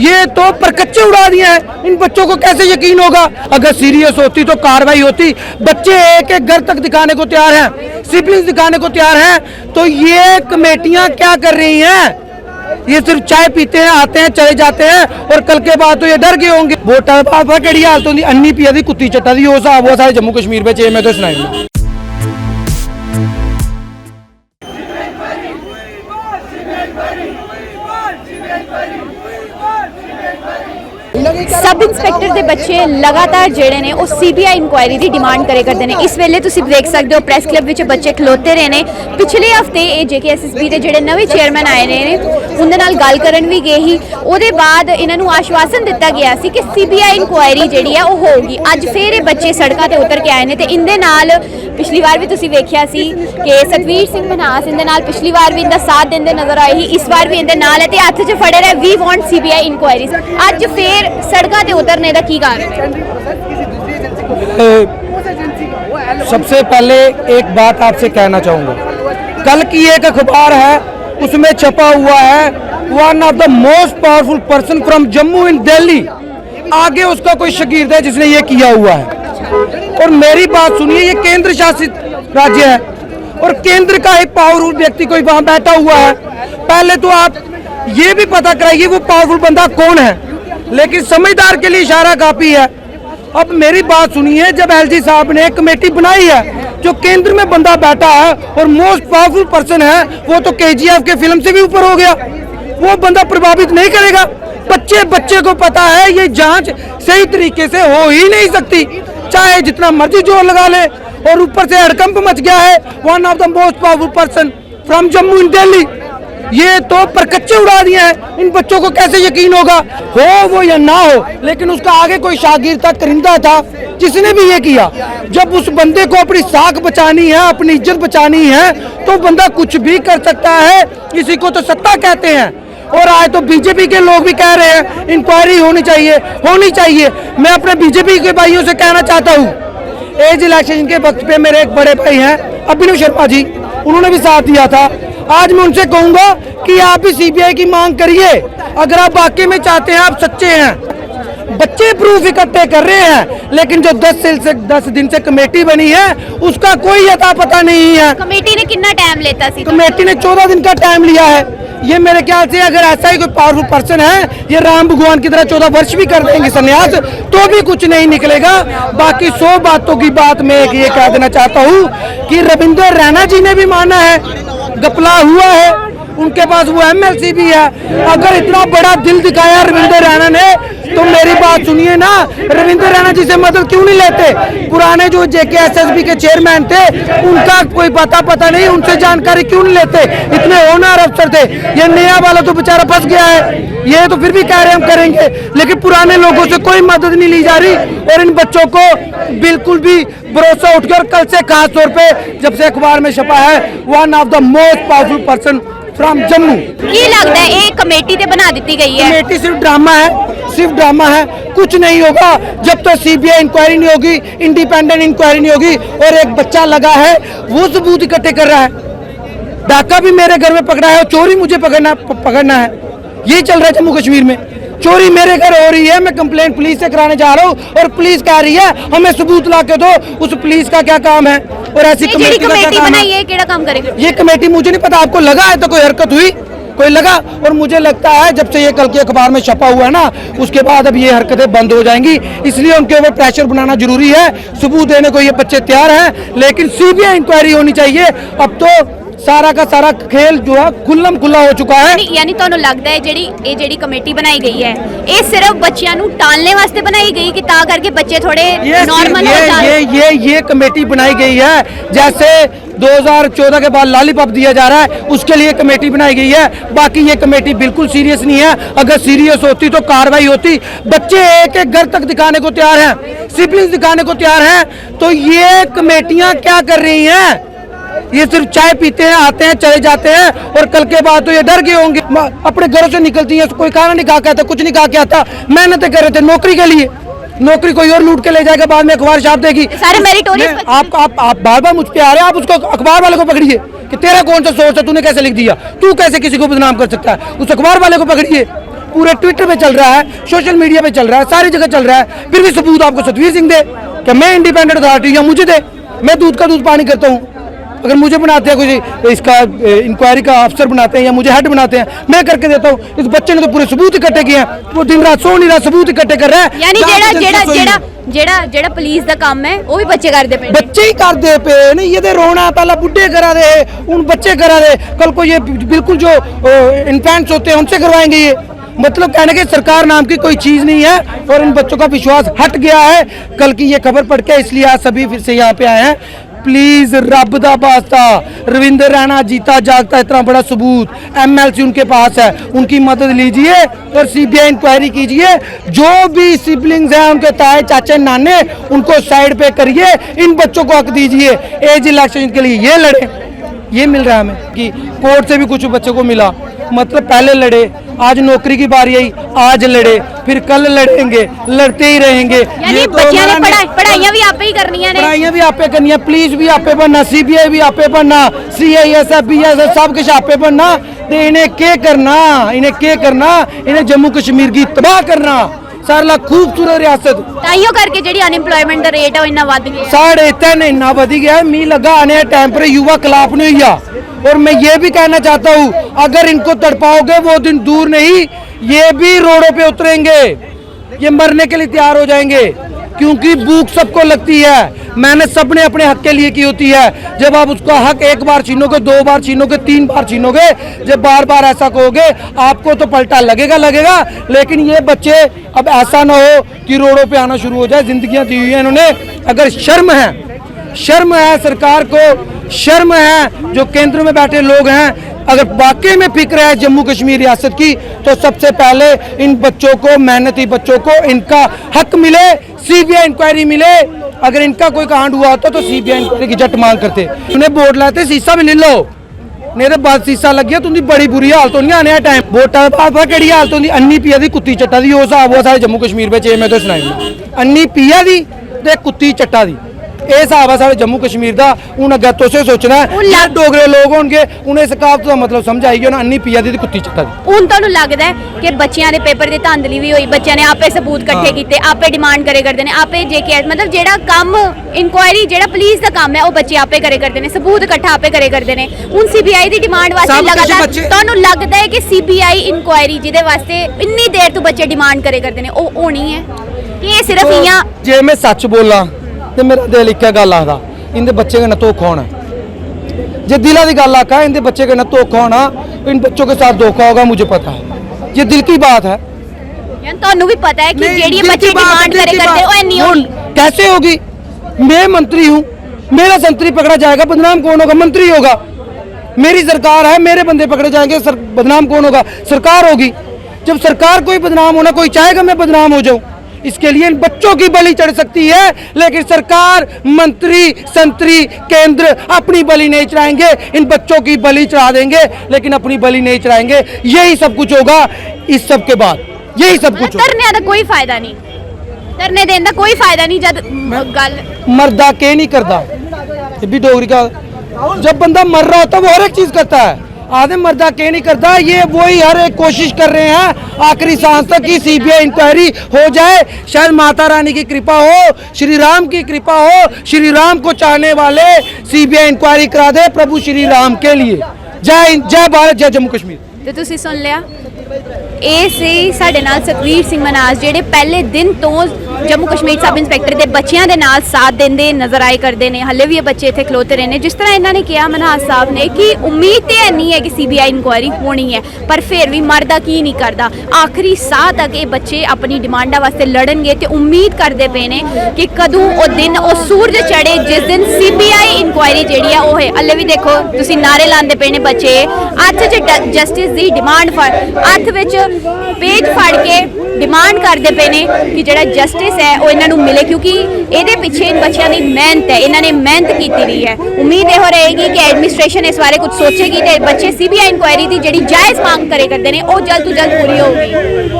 ये तो परकच्चे उड़ा दिए हैं। इन बच्चों को कैसे यकीन होगा? अगर सीरियस होती तो कार्रवाई होती। बच्चे एक एक घर तक दिखाने को तैयार हैं, सिबलिंग्स दिखाने को तैयार हैं, तो ये कमेटियां क्या कर रही हैं? ये सिर्फ चाय पीते हैं, आते हैं, चले जाते हैं, और कल के बाद तो ये डर गए होंगे। वोटा पापा केड़ी हालत होंदी, अन्नी पिया दी कुत्ती चट्टा दी, वो सारे जम्मू कश्मीर में मैं तो सुनाई। सब इंस्पैक्टर के बच्चे लगातार जेड़े ने सीबीआई इंक्वायरी की डिमांड करे करते हैं। इस वेले तुसीं देख सकते हो प्रेस क्लब में बच्चे खलोते रहे ने। पिछले हफ्ते ये JKSSB के जेड़े नवे चेयरमैन आए ने उनके नाल गल करन भी गए ही। उहदे बाद इन्हां नूं आश्वासन दिता गया सी कि सीबीआई इंक्वायरी जिहड़ी है वो होगी। अज फिर ये बच्चे सड़कों पर उतर के आए ने ते इनदे नाल पिछली बार भी तुसीं वेखिया सी कि सतवीर सिंह मन्हास इनदे नाल पिछली बार भी इनदा साथ देंदे नजर आए ही। इस बार भी इनदे नाल है ते हत्थ 'च फड़े रहे वी वांट सीबीआई इंक्वायरी। अज फिर सड़कों पे उतरने का की कारण है? सबसे पहले एक बात आपसे कहना चाहूंगा, कल की एक अखबार है उसमें छपा हुआ है one of the most powerful person from Jammu in Delhi. आगे उसका कोई शागिर्द है जिसने ये किया हुआ है। और मेरी बात सुनिए, ये केंद्र शासित राज्य है और केंद्र का एक पावरफुल व्यक्ति कोई वहां बैठा हुआ है। पहले तो आप ये भी पता कराइए वो पावरफुल बंदा कौन है, लेकिन समझदार के लिए इशारा काफी है। अब मेरी बात सुनिए, जब LG साहब ने कमेटी बनाई है, जो केंद्र में बंदा बैठा है और मोस्ट पावरफुल पर्सन है, वो तो KGF के फिल्म से भी ऊपर हो गया, वो बंदा प्रभावित नहीं करेगा। बच्चे को पता है ये जांच सही तरीके से हो ही नहीं सकती, चाहे जितना मर्जी जोर लगा ले। और ऊपर से हड़कंप मच गया है one of the most powerful person from Jammu in Delhi. ये तो परकच्चे उड़ा दिए हैं। इन बच्चों को कैसे यकीन होगा? हो वो या ना हो, लेकिन उसका आगे कोई शागिर्द था, करिंदा था, जिसने भी ये किया। जब उस बंदे को अपनी साख बचानी है, अपनी इज्जत बचानी है, तो बंदा कुछ भी कर सकता है। इसी को तो सत्ता कहते हैं। और आज तो बीजेपी के लोग भी कह रहे हैं इंक्वायरी होनी चाहिए। मैं अपने बीजेपी के भाइयों से कहना चाहता हूँ, एज इलेक्शन के वक्त पे मेरे एक बड़े भाई हैं अभिनव शर्मा जी, उन्होंने भी साथ दिया था। आज मैं उनसे कहूंगा कि आप भी सीबीआई की मांग करिए, अगर आप वाकई में चाहते हैं, आप सच्चे हैं। बच्चे प्रूफ इकट्ठे कर रहे हैं, लेकिन जो 10 दिन से कमेटी बनी है उसका कोई अता पता नहीं है। कमेटी ने कितना टाइम लेता सी? कमेटी ने 14 दिन का टाइम लिया है। ये मेरे ख्याल से अगर ऐसा ही कोई पावरफुल पर्सन है, ये राम भगवान की तरह 14 वर्ष भी कर देंगे संन्यास, तो भी कुछ नहीं निकलेगा। बाकी 100 बातों की बात मैं ये कह देना चाहता हूँ कि रविंद्र रैना जी ने भी माना है, गपला हुआ है, उनके पास वो MLC भी है। अगर इतना बड़ा दिल दिखाया रविंद्र रैना ने, तो मेरी बात सुनिए ना, रविंद्र रैना जी से मदद क्यों नहीं लेते? पुराने जो JKSSB के चेयरमैन थे, उनका कोई पता नहीं, उनसे जानकारी क्यों नहीं लेते? इतने होनहार अफसर थे। ये नया वाला तो बेचारा फंस गया है, ये तो फिर भी कह रहे हम करेंगे, लेकिन पुराने लोगों से कोई मदद नहीं ली जा रही। और इन बच्चों को बिल्कुल भी भरोसा उठ गया। और कल से खास तौर पे जब से अखबार में छपा है one of the most powerful person from Jammu, ये लगता है एक कमेटी ते बना दी गई है। कमेटी सिर्फ ड्रामा है, कुछ नहीं होगा जब तक सीबीआई इंक्वायरी नहीं होगी, इंडिपेंडेंट इंक्वायरी नहीं होगी। और एक बच्चा लगा है, वो सबूत इकट्ठे कर रहा है। डाका भी मेरे घर में पकड़ा है और चोरी मुझे पकड़ना है। ये चल रहा है जम्मू कश्मीर में, चोरी मेरे घर हो रही है, मैं कंप्लेंट पुलिस से कराने जा रहा हूँ और पुलिस कह रही है हमें सबूत ला के दो। उस पुलिस का क्या काम है? और ऐसी कमेटी का क्या काम है? ये काम करेगी ये कमेटी मुझे नहीं पता, आपको लगा है तो कोई हरकत हुई, कोई लगा? और मुझे लगता है जब से ये कल के अखबार में छपा हुआ है ना, उसके बाद अब ये हरकतें बंद हो जाएंगी। इसलिए उनके ऊपर प्रेशर बनाना जरूरी है। सबूत देने को ये बच्चे तैयार हैं, लेकिन सीबीआई इंक्वायरी होनी चाहिए। अब तो सारा का सारा खेल जो है खुल्लम खुल्ला हो चुका है। यानी तो लगता है जेडी कमेटी बनाई गई है, ये सिर्फ बच्चों को टालने वास्ते बनाई गई कि ता करके बच्चे थोड़े नॉर्मल हो जाए। ये कमेटी बनाई गई है, जैसे 2014 के बाद लॉलीपॉप दिया जा रहा है, उसके लिए कमेटी बनाई गई है। बाकी ये कमेटी बिल्कुल सीरियस नहीं है। अगर सीरियस होती तो कार्रवाई होती। बच्चे एक एक घर तक दिखाने को तैयार हैं, सिबलिंग्स दिखाने को तैयार हैं, तो ये कमेटियां क्या कर रही हैं? ये सिर्फ चाय पीते हैं, आते हैं, चले जाते हैं, और कल के बाद तो ये डर गए होंगे। अपने घरों से निकलती हैं, कोई खाना नहीं खा के आता, कुछ नहीं खा के आता, मेहनतें कर रहे थे नौकरी के लिए। नौकरी कोई और लूट के ले जाएगा, बाद में अखबार छाप देगी। सारे मेरिटोरियस आप बार मुझ पे आ रहे हैं। आप उसको अखबार वाले को पकड़िए कि तेरा कौन सा सोर्स है, तूने कैसे लिख दिया, तू कैसे किसी को बदनाम कर सकता है, उस अखबार वाले को पकड़िए। पूरे ट्विटर पे चल रहा है, सोशल मीडिया पे चल रहा है, सारी जगह चल रहा है, फिर भी सबूत आपको सतवीर सिंह दे कि मैं इंडिपेंडेंट अथॉरिटी या मुझे दे, मैं दूध का दूध पानी करता हूँ। अगर मुझे बनाते हैं कोई इसका इंक्वायरी का अफसर बनाते हैं या मुझे हेड बनाते हैं, मैं करके देता हूँ। इस बच्चे ने तो पूरे सबूत इकट्ठे किए हैं, वो दिन रात सो नहीं रहा, सबूत इकट्ठे कर रहा है। यानी जेड़ा पुलिस दा काम है वो भी बच्चे करदे पे, बच्चे ही करदे पे नहीं, ये दे रोना पहला बुढ़े करा दे, उन बच्चे करा दे, कल को ये बिल्कुल जो इन्फेंट्स होते हैं उनसे करवाएंगे। ये मतलब कहने की सरकार नाम की कोई चीज नहीं है और इन बच्चों का विश्वास हट गया है। कल की ये खबर पढ़ के इसलिए आज सभी फिर से यहाँ पे आए हैं। प्लीज रब दा वास्ता, रविंदर रैना जीता जागता इतना बड़ा सबूत एमएलसी उनके पास है, उनकी मदद लीजिए और सीबीआई इंक्वायरी कीजिए। जो भी सिबलिंग्स हैं उनके ताए चाचे नाने, उनको साइड पे करिए, इन बच्चों को हक दीजिए। एज इलेक्शन के लिए ये लड़े, ये मिल रहा है हमें कि कोर्ट से भी कुछ बच्चों को मिला। मतलब पहले लड़े, आज नौकरी की बारी आई, आज लड़े, फिर कल लड़ेंगे, लड़ते ही रहेंगे। यानी बच्चियां ने पढ़ाइयां भी आपे ही करनियां ने, पढ़ाइयां भी आपे करनी है, पुलिस भी आपे बनना, सीबीआई भी आपे बनना, सीआईएसएफ बीएसएफ सब कुछ आपे बनना। ते इन्हें क्या करना, इन्हें क्या करना, इन्हें जम्मू कश्मीर की तबाह करना। सारा खूबसूरत रियासत ताइयों करके जेडी अनएम्प्लॉयमेंट दा रेट है इन्ना वध गया, 3.5 इन्ना वधी गया। मी लगा आने टाइम पर युवा खिलाफ नहीं हुआ। और मैं ये भी कहना चाहता हूँ, अगर इनको तड़पाओगे वो दिन दूर नहीं, ये भी रोडों पे उतरेंगे, ये मरने के लिए तैयार हो जाएंगे, क्योंकि भूख सबको लगती है, मेहनत सबने अपने हक के लिए की होती है। जब आप उसका हक एक बार छीनोगे, 2 बार छीनोगे, 3 बार छीनोगे, जब बार बार ऐसा कहोगे आपको तो पलटा लगेगा। लेकिन ये बच्चे अब ऐसा ना हो कि रोडों पे आना शुरू हो जाए। जिंदगियां दी हुई है इन्होंने, अगर शर्म है सरकार को, शर्म है जो केंद्र में बैठे लोग हैं, अगर वाकई में फिक्र है जम्मू कश्मीर रियासत की, तो सबसे पहले इन बच्चों को, मेहनती बच्चों को इनका हक मिले, सीबीआई इंक्वायरी मिले। अगर इनका कोई कांड हुआ होता तो सीबीआई इंक्वायरी की जट मांग करते, उन्हें बोर्ड लाते शीशा भी ले लो, मेरे बाद शीशा लग गया, तुंदी बड़ी बुरी हालत होनी आने टाइम। वोटा बाद केड़ी हालत होंदी, अन्नी पिया दी कुत्ती चट्टा दी, उस हिसाब सारे जम्मू कश्मीर में मैं तो सुनाई, अन्नी पिया दी ते कुत्ती चट्टा दी, ये हिसाब है सारे जम्मू कश्मीर का। हूँ अगर तुसें सोचना है डोगरे लोग होंगे, उन्हें इस कहावत का मतलब समझ आएगी, उन्हें अन्नी पिया दी कुत्ती चट्टा दी। हूँ तुहानूं लगदा है कि बच्चियां दे पेपर दी धांधली भी होई, बच्चियां ने आपे सबूत इकट्ठे कीते, आपे डिमांड करे करदे ने, आपे जेके मतलब जेड़ा काम इंक्वायरी जेड़ा पुलिस दा काम है वो बच्चे आपे करे करदे ने, सबूत इकट्ठा आपे करे करदे ने। हुण सीबीआई दी डिमांड वास्ते लगातार तुहानूं लगदा है कि सीबीआई इंक्वायरी जिहदे वास्ते इन्नी देर तो बच्चे डिमांड करे करदे ने वो होनी है कि ये सिर्फ इयां? जे मैं सच बोला तो मेरा दिल इक्कै गल आखदा, इनके बच्चे कन्नै धोखा होना। जे दिला की गल आखा इनके बच्चे कन्नै धोखा होना, इन बच्चों के साथ धोखा होगा, मुझे पता है, ये दिल की बात है। तुहानूं भी पता है कि जेडी बच्चे डिमांड करे करते वो नहीं होगी। कैसे होगी? मैं मंत्री हूँ, मेरा संतरी पकड़ा जाएगा, बदनाम कौन होगा? मंत्री होगा। मेरी सरकार है, मेरे बंदे पकड़े जाएंगे, बदनाम कौन होगा? सरकार होगी। जब सरकार कोई बदनाम होना, कोई चाहेगा मैं बदनाम हो जाऊं? इसके लिए इन बच्चों की बलि चढ़ सकती है, लेकिन सरकार, मंत्री, संतरी, केंद्र अपनी बलि नहीं चढ़ाएंगे, इन बच्चों की बलि चढ़ा देंगे, लेकिन अपनी बलि नहीं चढ़ाएंगे। यही सब कुछ होगा इस सब के बाद, यही सब कुछ। धरने का कोई फायदा नहीं, धरने देने का कोई फायदा नहीं। जब गल मर्दा के नहीं करता, ये भी डोगरी का, जब बंदा मर रहा होता है वो हर एक चीज करता है, आधे मर्दा के नहीं करता। ये वही हर एक कोशिश कर रहे हैं आखिरी सांस तक की सीबीआई इंक्वायरी हो जाए, शायद माता रानी की कृपा हो, श्री राम की कृपा हो, श्री राम को चाहने वाले सीबीआई इंक्वायरी करा दे प्रभु श्री राम के लिए। जय भारत, जय जम्मू कश्मीर। तो तुसीं सुन लिया, ਇਹ ਸੀ ਸਾਡੇ ਨਾਲ ਸਤਵੀਰ ਸਿੰਘ ਮਨਾਸ ਜਿਹੜੇ ਪਹਿਲੇ ਦਿਨ ਤੋਂ ਜੰਮੂ ਕਸ਼ਮੀਰ ਸਬ ਇੰਸਪੈਕਟਰ ਦੇ ਬੱਚਿਆਂ ਦੇ ਨਾਲ ਸਾਥ ਦਿੰਦੇ ਨਜ਼ਰ ਆਏ ਕਰਦੇ ਨੇ। ਹੱਲੇ ਵੀ ਇਹ ਬੱਚੇ ਇੱਥੇ ਖਲੋਤੇ ਰਹੇ ਨੇ। ਜਿਸ ਤਰ੍ਹਾਂ ਇਹਨਾਂ ਨੇ ਕਿਹਾ ਮਨਾਸ ਸਾਹਿਬ ਨੇ ਕਿ ਉਮੀਦ ਤੇ ਨਹੀਂ ਹੈ ਕਿ ਸੀਬੀਆਈ ਇਨਕੁਆਇਰੀ ਹੋਣੀ ਹੈ, ਪਰ ਫਿਰ ਵੀ ਮਰਦਾ ਕੀ ਨਹੀਂ ਕਰਦਾ, ਆਖਰੀ ਸਾਹ ਤੱਕ ਇਹ ਬੱਚੇ ਆਪਣੀ ਡਿਮਾਂਡਾਂ ਵਾਸਤੇ ਲੜਨਗੇ ਤੇ ਉਮੀਦ ਕਰਦੇ ਪਏ ਨੇ ਕਿ ਕਦੋਂ ਉਹ ਦਿਨ, ਉਹ ਸੂਰਜ ਚੜੇ ਜਿਸ ਦਿਨ ਸੀਬੀਆਈ ਇਨਕੁਆਇਰੀ ਜਿਹੜੀ ਆ ਉਹ ਹੈ। ਹੱਲੇ ਵੀ ਦੇਖੋ ਤੁਸੀਂ ਨਾਰੇ ਲਾਉਂਦੇ ਪਏ ਨੇ ਬੱਚੇ, ਹੱਥ 'ਚ ਜਸਟਿਸ ਦੀ ਡਿਮਾਂਡ ਫੜ, ਹੱਥ ਵਿੱਚ पेज फाड़ के डिमांड करते पे ने कि जो जस्टिस है वो इन्हों मिले, क्योंकि ये पिछे इन बच्चों की मेहनत है, इन्होंने मेहनत की हुई है। उम्मीद यह रहेगी कि एडमिनिस्ट्रेशन इस बारे कुछ सोचेगी तो बच्चे सीबीआई इंक्वायरी की जी जायज़ मांग करे करते हैं वो जल्द तो जल्द पूरी होगी।